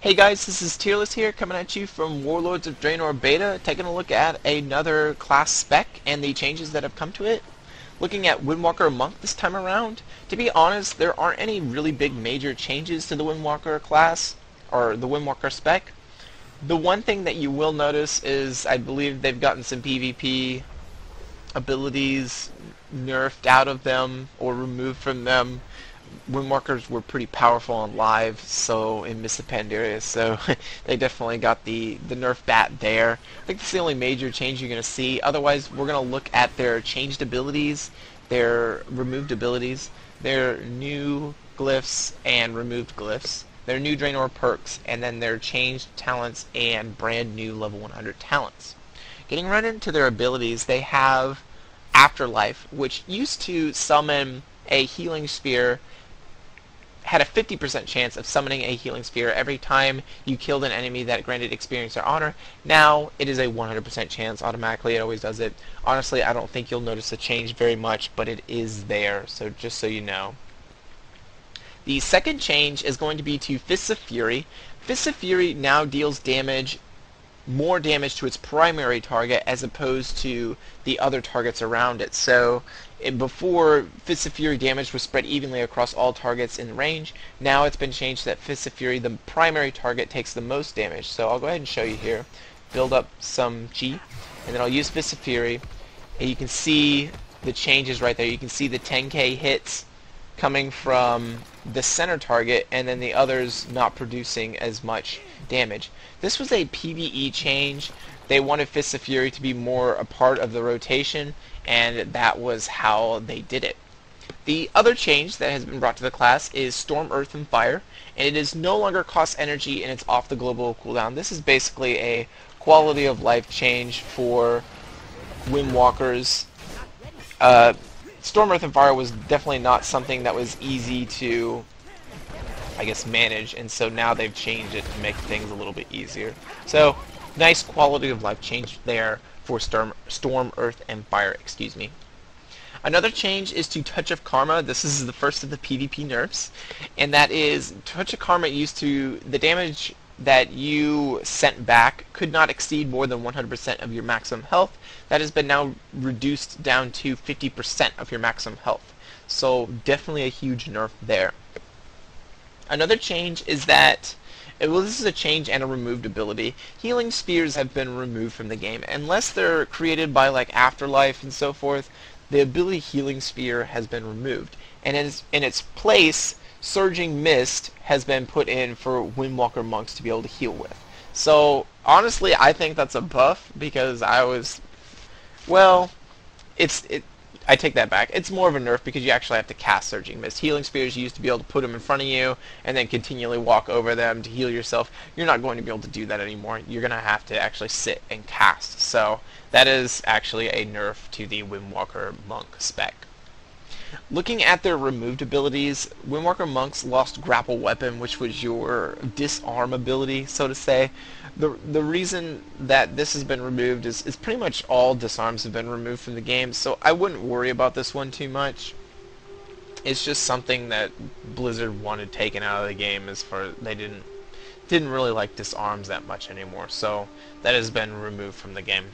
Hey guys, this is Tirelis here, coming at you from Warlords of Draenor Beta, taking a look at another class spec and the changes that have come to it. Looking at WindWalker Monk this time around. To be honest, there aren't any really big major changes to the WindWalker class, or the WindWalker spec. The one thing that you will notice is I believe they've gotten some PvP abilities nerfed out of them or removed from them. Windwalkers were pretty powerful on live, so in Mists of Pandaria, so they definitely got the nerf bat there. I think that's the only major change you're going to see. Otherwise, we're going to look at their changed abilities, their removed abilities, their new glyphs and removed glyphs, their new Draenor perks, and then their changed talents and brand new level 100 talents. Getting right into their abilities, they have Afterlife, which used to summon a healing sphere, had a 50% chance of summoning a healing sphere every time you killed an enemy that granted experience or honor. Now it is a 100% chance automatically. It always does it. Honestly, I don't think you'll notice a change very much, but it is there, so just so you know. The second change is going to be to Fists of Fury. Fists of Fury now deals more damage to its primary target as opposed to the other targets around it. So before, Fists of Fury damage was spread evenly across all targets in range. Now it's been changed that Fists of Fury, the primary target, takes the most damage. So I'll go ahead and show you here. Build up some chi, and then I'll use Fists of Fury, and you can see the changes right there. You can see the 10k hits coming from the center target, and then the others not producing as much damage. This was a PvE change. They wanted Fists of Fury to be more a part of the rotation, and that was how they did it. The other change that has been brought to the class is Storm, Earth, and Fire, and it is no longer costs energy and it's off the global cooldown. This is basically a quality of life change for Windwalkers. Storm, Earth, and Fire was definitely not something that was easy to, I guess, manage, and so now they've changed it to make things a little bit easier. So, nice quality of life change there for Storm, Earth, and Fire, excuse me. Another change is to Touch of Karma. This is the first of the PvP nerfs, and that is Touch of Karma used to, the damage that you sent back could not exceed more than 100% of your maximum health. That has been now reduced down to 50% of your maximum health. So definitely a huge nerf there. Another change is that, well, this is a change and a removed ability. Healing Spears have been removed from the game. Unless they're created by like Afterlife and so forth, the ability Healing Spear has been removed. And in its place, Surging Mist has been put in for Windwalker monks to be able to heal with. So honestly, I think that's a buff because well, I take that back. It's more of a nerf because you actually have to cast Surging Mist. Healing Spears, you used to be able to put them in front of you and then continually walk over them to heal yourself. You're not going to be able to do that anymore. You're going to have to actually sit and cast. So that is actually a nerf to the Windwalker monk spec. Looking at their removed abilities, Windwalker monks lost Grapple Weapon, which was your disarm ability, so to say. The reason that this has been removed is pretty much all disarms have been removed from the game, so I wouldn't worry about this one too much. It's just something that Blizzard wanted taken out of the game, as far as they didn't really like disarms that much anymore, so that has been removed from the game.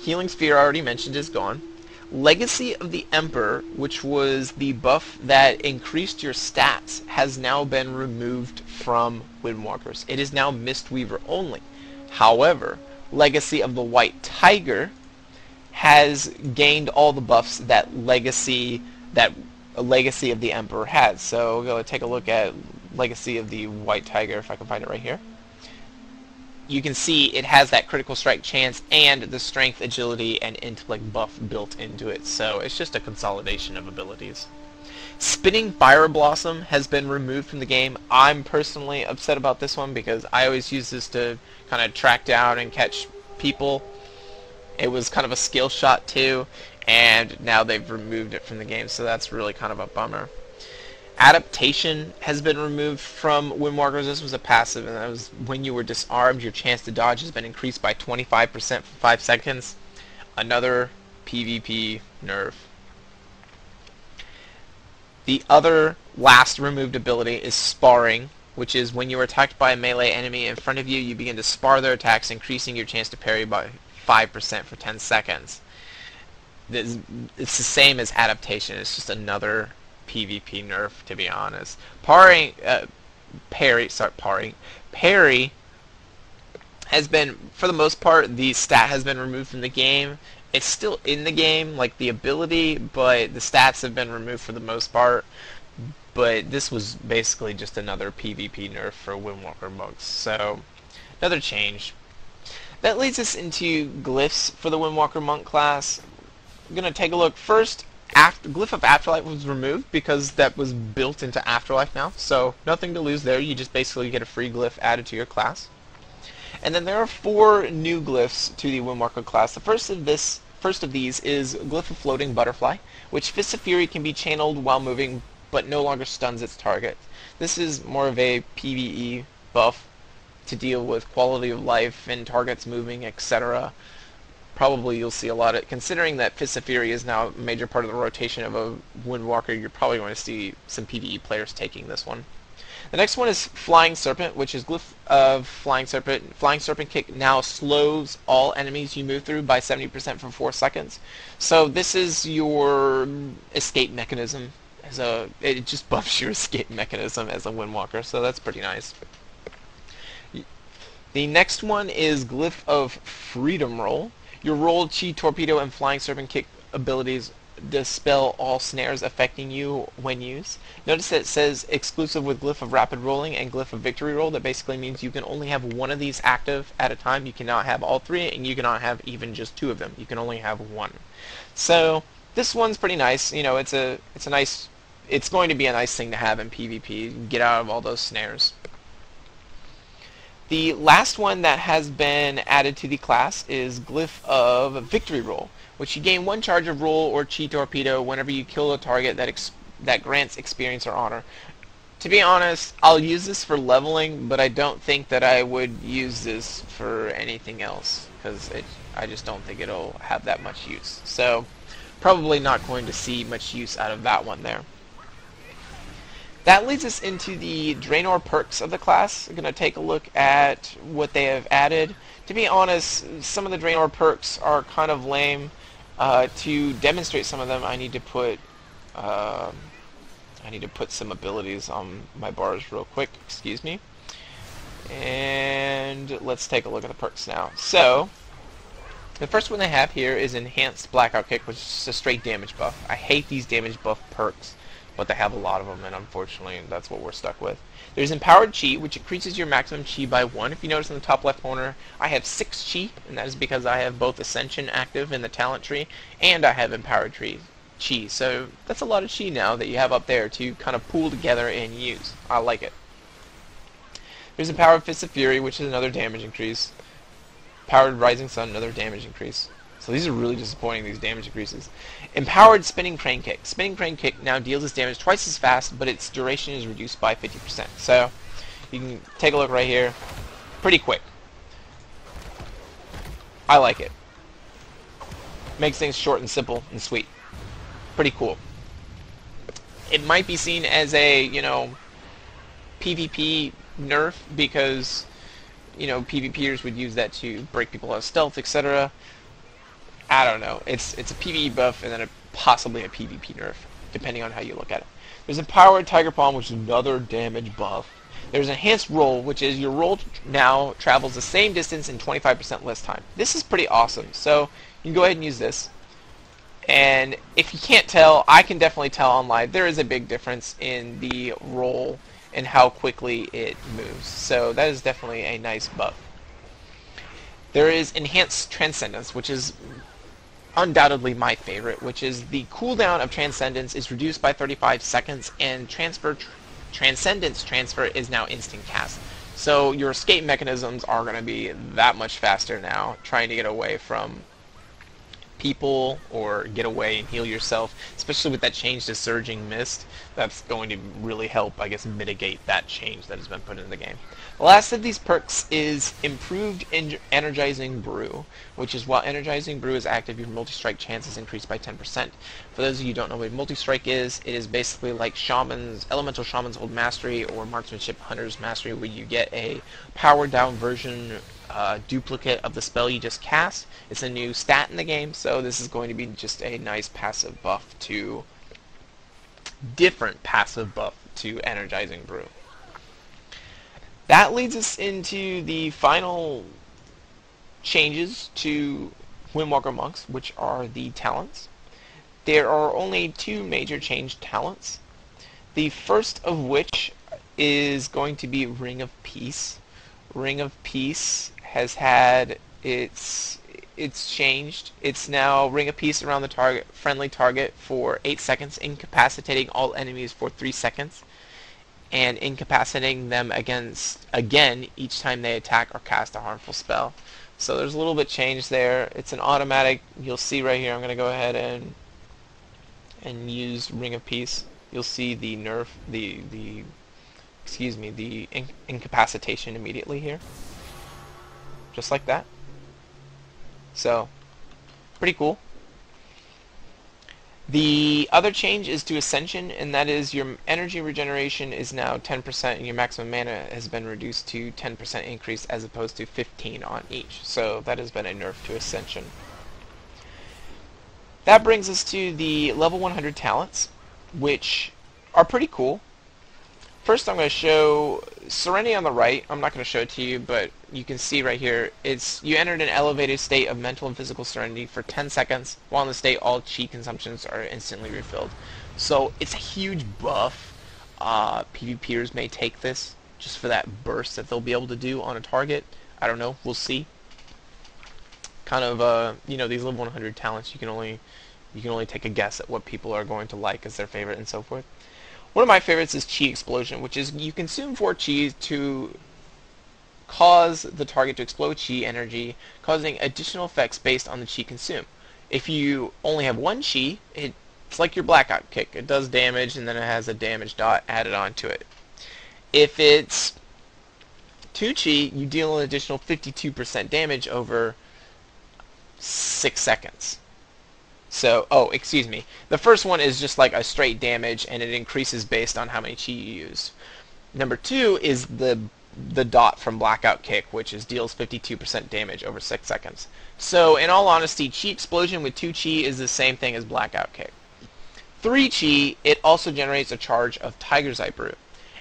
Healing Sphere, I already mentioned, is gone. Legacy of the Emperor, which was the buff that increased your stats, has now been removed from Windwalkers. It is now Mistweaver only. However, Legacy of the White Tiger has gained all the buffs that Legacy of the Emperor has. So we're going to take a look at Legacy of the White Tiger, if I can find it right here. You can see it has that critical strike chance and the strength, agility, and intellect buff built into it, so it's just a consolidation of abilities. Spinning Fire Blossom has been removed from the game. I'm personally upset about this one because I always use this to kind of track down and catch people. It was kind of a skill shot too, and now they've removed it from the game, so that's really kind of a bummer. Adaptation has been removed from Windwalkers. This was a passive, and that was when you were disarmed, your chance to dodge has been increased by 25% for 5 seconds. Another PvP nerf. The other last removed ability is Sparring, which is when you are attacked by a melee enemy in front of you, you begin to spar their attacks, increasing your chance to parry by 5% for 10 seconds. It's the same as adaptation. It's just another PvP nerf, to be honest. Parry has been, for the most part, the stat has been removed from the game. It's still in the game, like the ability, but the stats have been removed for the most part. But this was basically just another PvP nerf for WindWalker monks. So, another change. That leads us into Glyphs for the WindWalker monk class. I'm going to take a look first. Glyph of Afterlife was removed because that was built into Afterlife now. So, nothing to lose there. You just basically get a free glyph added to your class. And then there are 4 new glyphs to the WindWalker class. The first of these is Glyph of Floating Butterfly, which Fists of Fury can be channeled while moving, but no longer stuns its target. This is more of a PvE buff to deal with quality of life and targets moving, etc. Probably you'll see a lot of, considering that Fists of Fury is now a major part of the rotation of a WindWalker, you're probably going to see some PvE players taking this one. The next one is Flying Serpent, which is Glyph of Flying Serpent. Flying Serpent Kick now slows all enemies you move through by 70% for 4 seconds. So this is your escape mechanism. It just buffs your escape mechanism as a WindWalker, so that's pretty nice. The next one is Glyph of Freedom Roll. Your Roll, Chi, Torpedo, and Flying Serpent Kick abilities dispel all snares affecting you when used. Notice that it says exclusive with Glyph of Rapid Rolling and Glyph of Victory Roll. That basically means you can only have one of these active at a time. You cannot have all 3, and you cannot have even just 2 of them. You can only have 1. So this one's pretty nice. You know, it's going to be a nice thing to have in PvP. Get out of all those snares. The last one that has been added to the class is Glyph of Victory Roll, which you gain 1 charge of Roll or Chi Torpedo whenever you kill a target that grants experience or honor. To be honest, I'll use this for leveling, but I don't think that I would use this for anything else, because I just don't think it'll have that much use. So, probably not going to see much use out of that one there. That leads us into the Draenor perks of the class. We're going to take a look at what they have added. To be honest, some of the Draenor perks are kind of lame. To demonstrate some of them, I need to put some abilities on my bars real quick. Excuse me. And let's take a look at the perks now. So, the first one they have here is Enhanced Blackout Kick, which is just a straight damage buff. I hate these damage buff perks, but they have a lot of them, and unfortunately that's what we're stuck with. There's Empowered Chi, which increases your maximum Chi by 1. If you notice in the top left corner, I have 6 Chi, and that is because I have both Ascension active in the talent tree, and I have Empowered Chi. So that's a lot of Chi now that you have up there to kind of pool together and use. I like it. There's Empowered Fists of Fury, which is another damage increase. Empowered Rising Sun, another damage increase. So these are really disappointing, these damage increases. Empowered Spinning Crane Kick. Spinning Crane Kick now deals its damage twice as fast, but its duration is reduced by 50%. So, you can take a look right here. Pretty quick. I like it. Makes things short and simple and sweet. Pretty cool. It might be seen as a, you know, PvP nerf because, you know, PvPers would use that to break people out of stealth, etc. I don't know. It's a PvE buff and then possibly a PvP nerf, depending on how you look at it. There's Empowered Tiger Palm, which is another damage buff. There's Enhanced Roll, which is your roll now travels the same distance in 25% less time. This is pretty awesome. So you can go ahead and use this. And if you can't tell, I can definitely tell on live. There is a big difference in the roll and how quickly it moves. So that is definitely a nice buff. There is Enhanced Transcendence, which is undoubtedly my favorite, which is the cooldown of Transcendence is reduced by 35 seconds, and Transcendence transfer is now instant cast. So your escape mechanisms are going to be that much faster now, trying to get away from people or get away and heal yourself, especially with that change to Surging Mist. That's going to really help, I guess, mitigate that change that has been put into the game. The last of these perks is Improved Energizing Brew, which is while Energizing Brew is active, your multi-strike chance is increased by 10%. For those of you who don't know what multi-strike is, it is basically like Elemental Shaman's Old Mastery or Marksmanship Hunter's Mastery, where you get a powered down version duplicate of the spell you just cast. It's a new stat in the game, so this is going to be just a nice passive buff to Energizing Brew. That leads us into the final changes to Windwalker Monks, which are the talents. There are only two major change talents. The first of which is going to be Ring of Peace. Ring of Peace has had its changed. It's now Ring of Peace around the friendly target for 8 seconds, incapacitating all enemies for 3 seconds, and incapacitating them again each time they attack or cast a harmful spell. So there's a little bit change there. It's an automatic. You'll see right here. I'm going to go ahead and use Ring of Peace. You'll see the nerf, the incapacitation immediately here, just like that. So pretty cool. The other change is to Ascension, and that is your energy regeneration is now 10% and your maximum mana has been reduced to 10% increase as opposed to 15 on each. So that has been a nerf to Ascension. That brings us to the level 100 talents, which are pretty cool. First I'm going to show Serenity on the right. I'm not going to show it to you, but you can see right here, you entered an elevated state of mental and physical serenity for 10 seconds. While in the state, all chi consumptions are instantly refilled. So it's a huge buff. PvPers may take this just for that burst that they'll be able to do on a target. I don't know. We'll see. Kind of, these level 100 talents, you can only take a guess at what people are going to like as their favorite and so forth. One of my favorites is Chi Explosion, which is you consume 4 Chi to cause the target to explode Chi energy, causing additional effects based on the Chi consumed. If you only have 1 Chi, it's like your Blackout Kick. It does damage, and then it has a damage dot added onto it. If it's 2 Chi, you deal an additional 52% damage over 6 seconds. So, excuse me. The first one is just like a straight damage, and it increases based on how many chi you use. Number 2 is the dot from Blackout Kick, which deals 52% damage over 6 seconds. So, in all honesty, Chi Explosion with 2 chi is the same thing as Blackout Kick. 3 chi, it also generates a charge of Tiger's Eye Brew.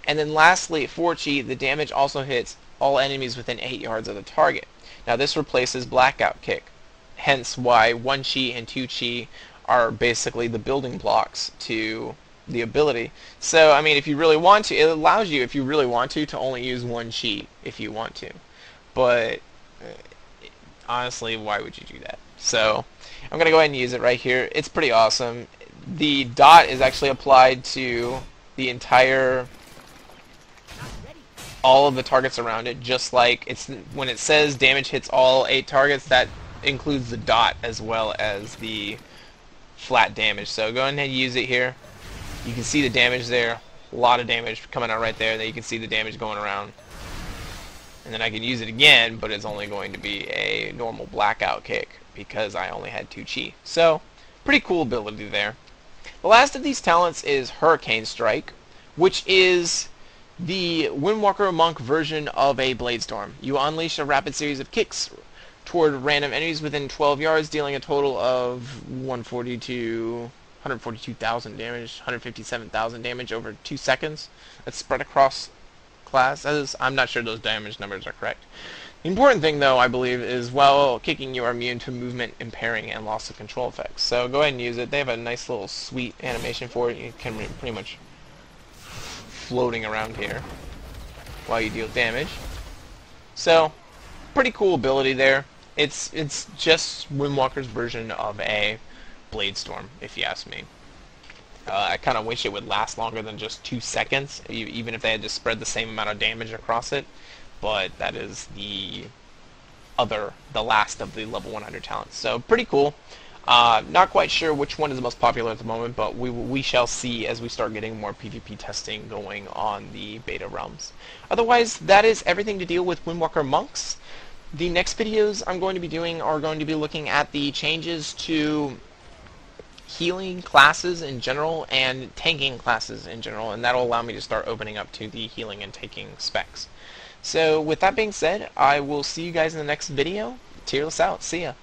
And then lastly, 4 chi, the damage also hits all enemies within 8 yards of the target. Now, this replaces Blackout Kick. Hence why 1 chi and 2 chi are basically the building blocks to the ability. So, I mean, if you really want to, it allows you, if you really want to only use 1 chi if you want to. But, honestly, why would you do that? So, I'm going to go ahead and use it right here. It's pretty awesome. The dot is actually applied to the entire, all of the targets around it, just like when it says damage hits all 8 targets, that includes the dot as well as the flat damage. So go ahead and use it here. You can see the damage there. A lot of damage coming out right there. Then you can see the damage going around. And then I can use it again, but it's only going to be a normal Blackout Kick because I only had 2 chi. So, pretty cool ability there. The last of these talents is Hurricane Strike, which is the Windwalker Monk version of a Bladestorm. You unleash a rapid series of kicks toward random enemies within 12 yards, dealing a total of 142,000 damage, 157,000 damage over 2 seconds. That's spread across class. I'm not sure those damage numbers are correct. The important thing, though, I believe, is while kicking, you are immune to movement impairing and loss of control effects. So go ahead and use it. They have a nice little sweet animation for it. You can pretty much floating around here while you deal damage. So, pretty cool ability there. It's just Windwalker's version of a Bladestorm, if you ask me. I kind of wish it would last longer than just 2 seconds, even if they had to spread the same amount of damage across it. But that is the last of the level 100 talents. So pretty cool. Not quite sure which one is the most popular at the moment, but we shall see as we start getting more PvP testing going on the beta realms. Otherwise, that is everything to deal with Windwalker monks. The next videos I'm going to be doing are going to be looking at the changes to healing classes in general and tanking classes in general, and that'll allow me to start opening up to the healing and tanking specs. So with that being said, I will see you guys in the next video. Tirelis out. See ya.